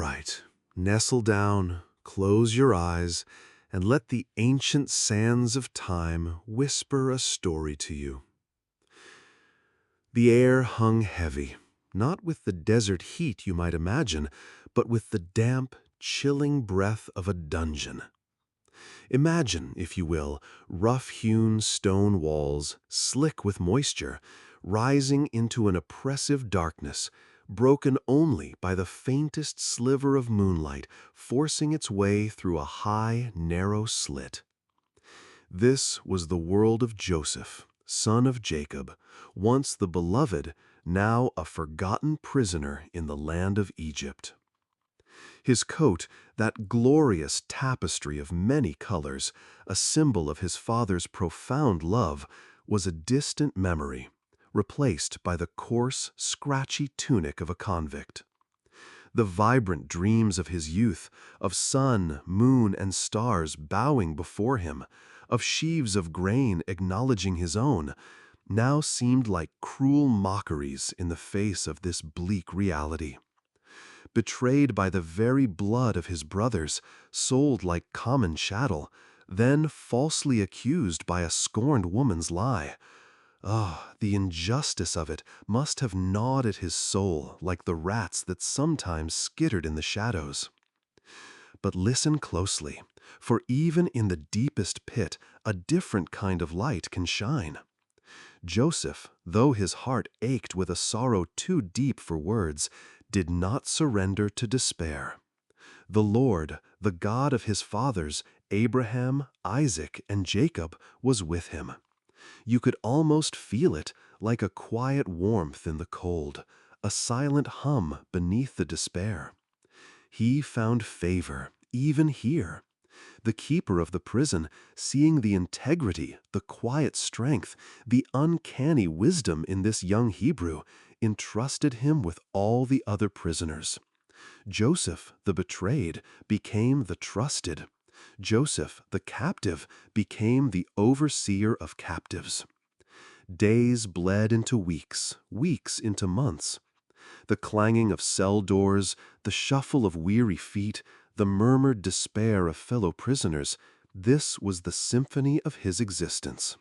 right, nestle down, close your eyes, and let the ancient sands of time whisper a story to you. The air hung heavy, not with the desert heat you might imagine, but with the damp, chilling breath of a dungeon. Imagine, if you will, rough-hewn stone walls, slick with moisture, rising into an oppressive darkness, broken only by the faintest sliver of moonlight forcing its way through a high, narrow slit. This was the world of Joseph, son of Jacob, once the beloved, now a forgotten prisoner in the land of Egypt. His coat, that glorious tapestry of many colors, a symbol of his father's profound love, was a distant memory, replaced by the coarse, scratchy tunic of a convict. The vibrant dreams of his youth, of sun, moon, and stars bowing before him, of sheaves of grain acknowledging his own, now seemed like cruel mockeries in the face of this bleak reality. Betrayed by the very blood of his brothers, sold like common chattel, then falsely accused by a scorned woman's lie. Ah, the injustice of it must have gnawed at his soul like the rats that sometimes skittered in the shadows. But listen closely, for even in the deepest pit, a different kind of light can shine. Joseph, though his heart ached with a sorrow too deep for words, did not surrender to despair. The Lord, the God of his fathers, Abraham, Isaac, and Jacob, was with him. You could almost feel it, like a quiet warmth in the cold, a silent hum beneath the despair. He found favor, even here. The keeper of the prison, seeing the integrity, the quiet strength, the uncanny wisdom in this young Hebrew, entrusted him with all the other prisoners. Joseph, the betrayed, became the trusted. Joseph, the captive, became the overseer of captives. Days bled into weeks, weeks into months. The clanging of cell doors, the shuffle of weary feet, the murmured despair of fellow prisoners, this was the symphony of his existence.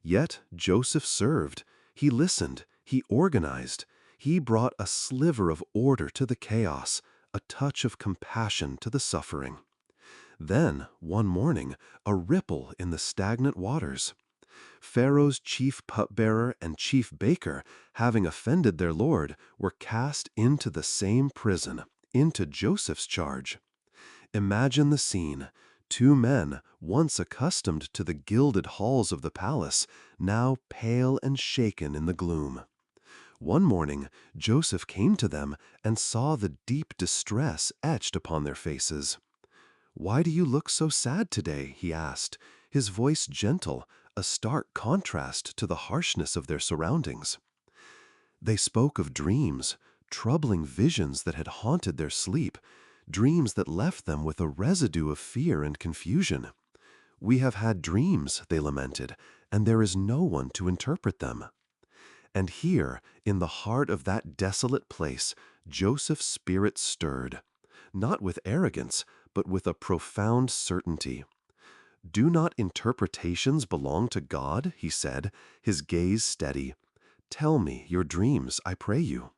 Yet Joseph served. He listened. He organized. He brought a sliver of order to the chaos, a touch of compassion to the suffering. Then, one morning, a ripple in the stagnant waters. Pharaoh's chief cupbearer and chief baker, having offended their lord, were cast into the same prison, into Joseph's charge. Imagine the scene. Two men, once accustomed to the gilded halls of the palace, now pale and shaken in the gloom. One morning, Joseph came to them and saw the deep distress etched upon their faces. "Why do you look so sad today?" he asked, his voice gentle, a stark contrast to the harshness of their surroundings. They spoke of dreams, troubling visions that had haunted their sleep, dreams that left them with a residue of fear and confusion. "We have had dreams," they lamented, "and there is no one to interpret them." And here, in the heart of that desolate place, Joseph's spirit stirred, not with arrogance, but with a profound certainty. "Do not interpretations belong to God?" he said, his gaze steady. "Tell me your dreams, I pray you."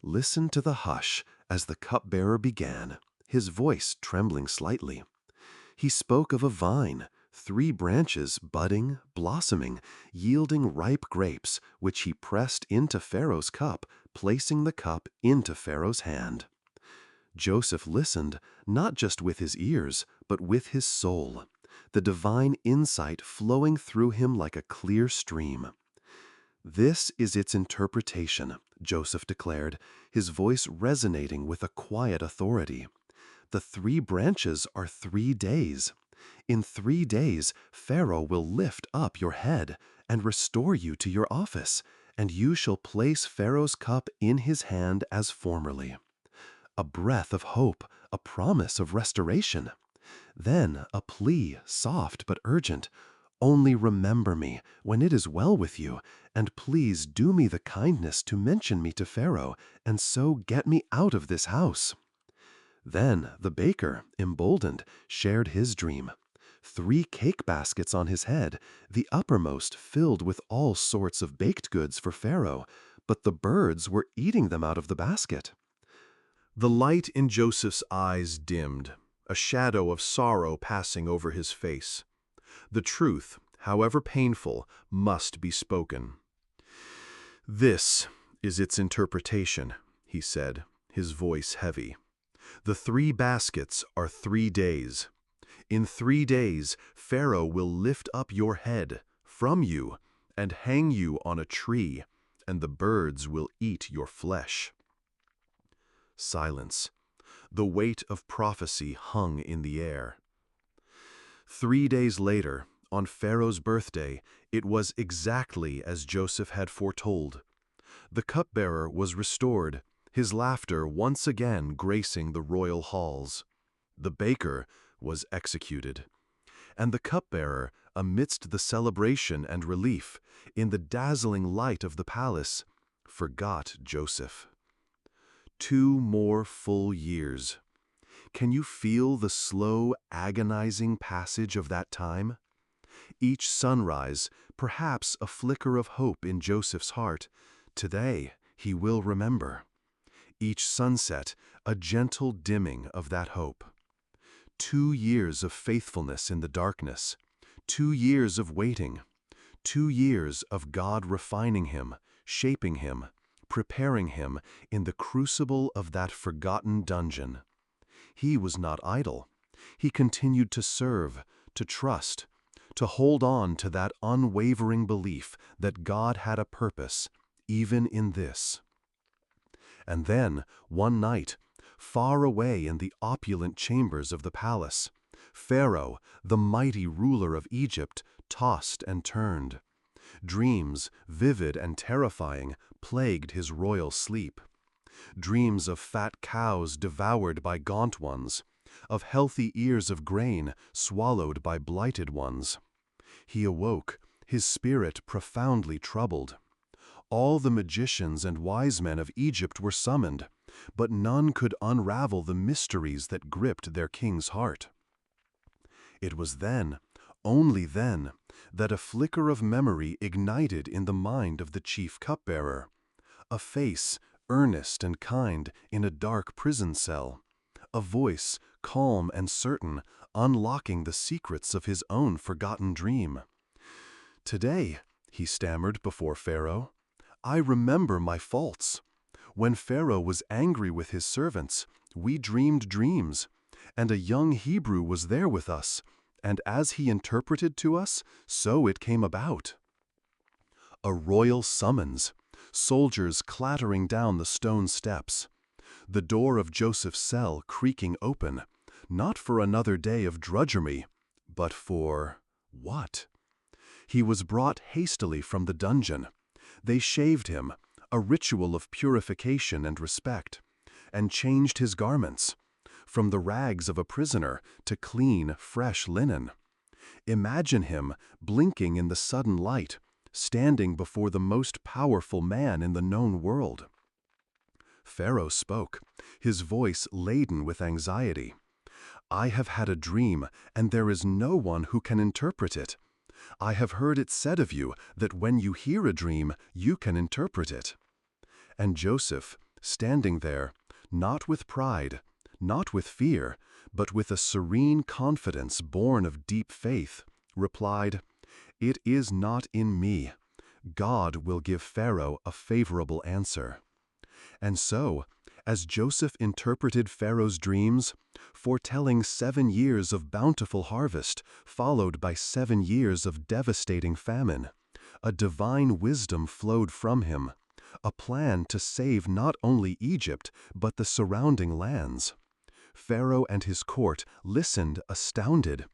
Listen to the hush as the cupbearer began, his voice trembling slightly. He spoke of a vine, 3 branches budding, blossoming, yielding ripe grapes, which he pressed into Pharaoh's cup, placing the cup into Pharaoh's hand. Joseph listened, not just with his ears, but with his soul, the divine insight flowing through him like a clear stream. "This is its interpretation," Joseph declared, his voice resonating with a quiet authority. "The 3 branches are 3 days. In 3 days, Pharaoh will lift up your head and restore you to your office, and you shall place Pharaoh's cup in his hand as formerly." A breath of hope, a promise of restoration. Then a plea, soft but urgent. "Only remember me when it is well with you, and please do me the kindness to mention me to Pharaoh, and so get me out of this house." Then the baker, emboldened, shared his dream. 3 cake baskets on his head, the uppermost filled with all sorts of baked goods for Pharaoh, but the birds were eating them out of the basket. The light in Joseph's eyes dimmed, a shadow of sorrow passing over his face. The truth, however painful, must be spoken. "This is its interpretation," he said, his voice heavy. "The 3 baskets are 3 days. In 3 days, Pharaoh will lift up your head from you and hang you on a tree, and the birds will eat your flesh." Silence. The weight of prophecy hung in the air. 3 days later, on Pharaoh's birthday, it was exactly as Joseph had foretold. The cupbearer was restored, his laughter once again gracing the royal halls. The baker was executed. And the cupbearer, amidst the celebration and relief, in the dazzling light of the palace, forgot Joseph. 2 more full years. Can you feel the slow, agonizing passage of that time? Each sunrise, perhaps a flicker of hope in Joseph's heart. Today, he will remember. Each sunset, a gentle dimming of that hope. 2 years of faithfulness in the darkness. 2 years of waiting. 2 years of God refining him, shaping him, preparing him in the crucible of that forgotten dungeon. He was not idle. He continued to serve, to trust, to hold on to that unwavering belief that God had a purpose, even in this. And then, one night, far away in the opulent chambers of the palace, Pharaoh, the mighty ruler of Egypt, tossed and turned. Dreams, vivid and terrifying, plagued his royal sleep. Dreams of fat cows devoured by gaunt ones, of healthy ears of grain swallowed by blighted ones. He awoke, his spirit profoundly troubled. All the magicians and wise men of Egypt were summoned, but none could unravel the mysteries that gripped their king's heart. It was then, only then, that a flicker of memory ignited in the mind of the chief cupbearer. A face, earnest and kind, in a dark prison cell. A voice, calm and certain, unlocking the secrets of his own forgotten dream. "Today," he stammered before Pharaoh, "I remember my faults. When Pharaoh was angry with his servants, we dreamed dreams, and a young Hebrew was there with us, and as he interpreted to us, so it came about." A royal summons, soldiers clattering down the stone steps, the door of Joseph's cell creaking open, not for another day of drudgery, but for what? He was brought hastily from the dungeon. They shaved him, a ritual of purification and respect, and changed his garments, from the rags of a prisoner to clean, fresh linen. Imagine him, blinking in the sudden light, standing before the most powerful man in the known world. Pharaoh spoke, his voice laden with anxiety. "I have had a dream, and there is no one who can interpret it. I have heard it said of you that when you hear a dream, you can interpret it." And Joseph, standing there, not with pride, not with fear, but with a serene confidence born of deep faith, replied, "It is not in me. God will give Pharaoh a favorable answer." And so, as Joseph interpreted Pharaoh's dreams, foretelling 7 years of bountiful harvest, followed by 7 years of devastating famine, a divine wisdom flowed from him, a plan to save not only Egypt, but the surrounding lands. Pharaoh and his court listened astounded.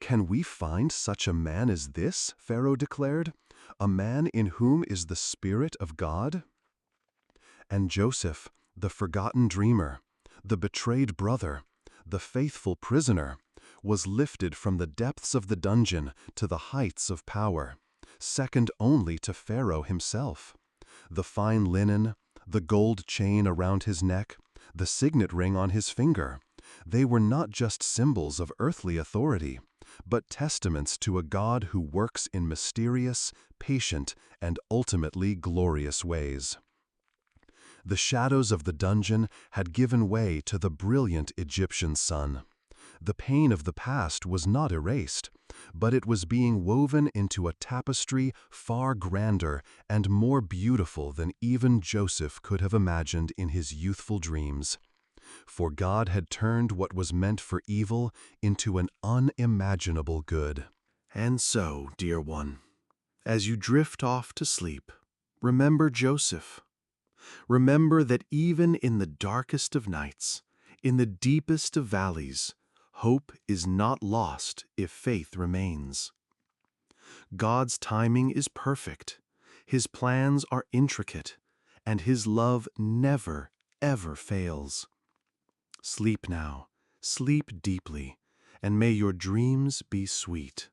"Can we find such a man as this?" Pharaoh declared. "A man in whom is the Spirit of God?" And Joseph, the forgotten dreamer, the betrayed brother, the faithful prisoner, was lifted from the depths of the dungeon to the heights of power, second only to Pharaoh himself. The fine linen, the gold chain around his neck, the signet ring on his finger. They were not just symbols of earthly authority, but testaments to a God who works in mysterious, patient, and ultimately glorious ways. The shadows of the dungeon had given way to the brilliant Egyptian sun. The pain of the past was not erased, but it was being woven into a tapestry far grander and more beautiful than even Joseph could have imagined in his youthful dreams. For God had turned what was meant for evil into an unimaginable good. And so, dear one, as you drift off to sleep, remember Joseph. Remember that even in the darkest of nights, in the deepest of valleys, hope is not lost if faith remains. God's timing is perfect, His plans are intricate, and His love never, ever fails. Sleep now, sleep deeply, and may your dreams be sweet.